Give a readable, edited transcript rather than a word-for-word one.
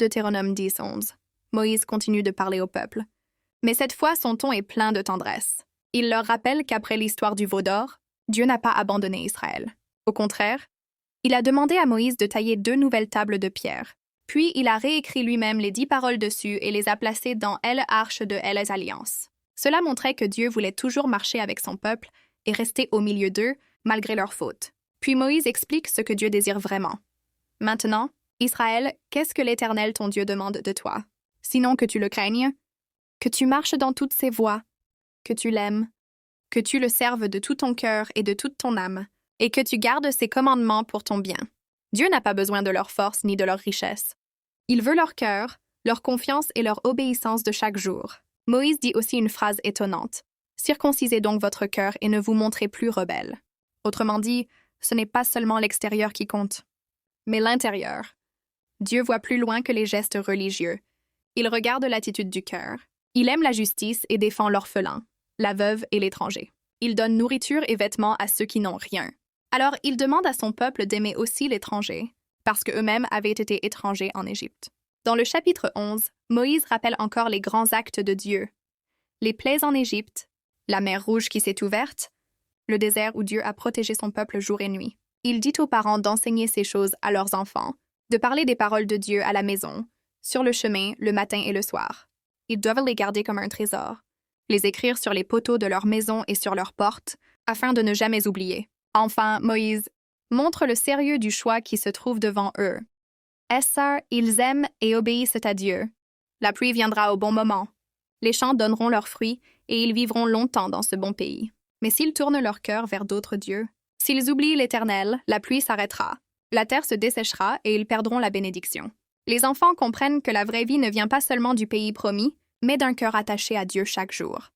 Deutéronome 10:11. Moïse continue de parler au peuple. Mais cette fois, son ton est plein de tendresse. Il leur rappelle qu'après l'histoire du veau d'or, Dieu n'a pas abandonné Israël. Au contraire, il a demandé à Moïse de tailler 2 nouvelles tables de pierre. Puis il a réécrit lui-même les 10 paroles dessus et les a placées dans l'arche de l'alliance. Cela montrait que Dieu voulait toujours marcher avec son peuple et rester au milieu d'eux, malgré leurs fautes. Puis Moïse explique ce que Dieu désire vraiment. Maintenant, Israël, qu'est-ce que l'Éternel ton Dieu demande de toi? Sinon que tu le craignes, que tu marches dans toutes ses voies, que tu l'aimes, que tu le serves de tout ton cœur et de toute ton âme, et que tu gardes ses commandements pour ton bien. Dieu n'a pas besoin de leur force ni de leur richesse. Il veut leur cœur, leur confiance et leur obéissance de chaque jour. Moïse dit aussi une phrase étonnante. « Circoncisez donc votre cœur et ne vous montrez plus rebelle. » Autrement dit, ce n'est pas seulement l'extérieur qui compte, mais l'intérieur. Dieu voit plus loin que les gestes religieux. Il regarde l'attitude du cœur. Il aime la justice et défend l'orphelin, la veuve et l'étranger. Il donne nourriture et vêtements à ceux qui n'ont rien. Alors, il demande à son peuple d'aimer aussi l'étranger, parce qu'eux-mêmes avaient été étrangers en Égypte. Dans le chapitre 11, Moïse rappelle encore les grands actes de Dieu. Les plaies en Égypte, la mer Rouge qui s'est ouverte, le désert où Dieu a protégé son peuple jour et nuit. Il dit aux parents d'enseigner ces choses à leurs enfants, de parler des paroles de Dieu à la maison, sur le chemin, le matin et le soir. Ils doivent les garder comme un trésor, les écrire sur les poteaux de leur maison et sur leurs portes, afin de ne jamais oublier. Enfin, Moïse montre le sérieux du choix qui se trouve devant eux. Ils aiment et obéissent à Dieu. La pluie viendra au bon moment. Les champs donneront leurs fruits et ils vivront longtemps dans ce bon pays. Mais s'ils tournent leur cœur vers d'autres dieux, s'ils oublient l'Éternel, la pluie s'arrêtera. La terre se desséchera et ils perdront la bénédiction. Les enfants comprennent que la vraie vie ne vient pas seulement du pays promis, mais d'un cœur attaché à Dieu chaque jour.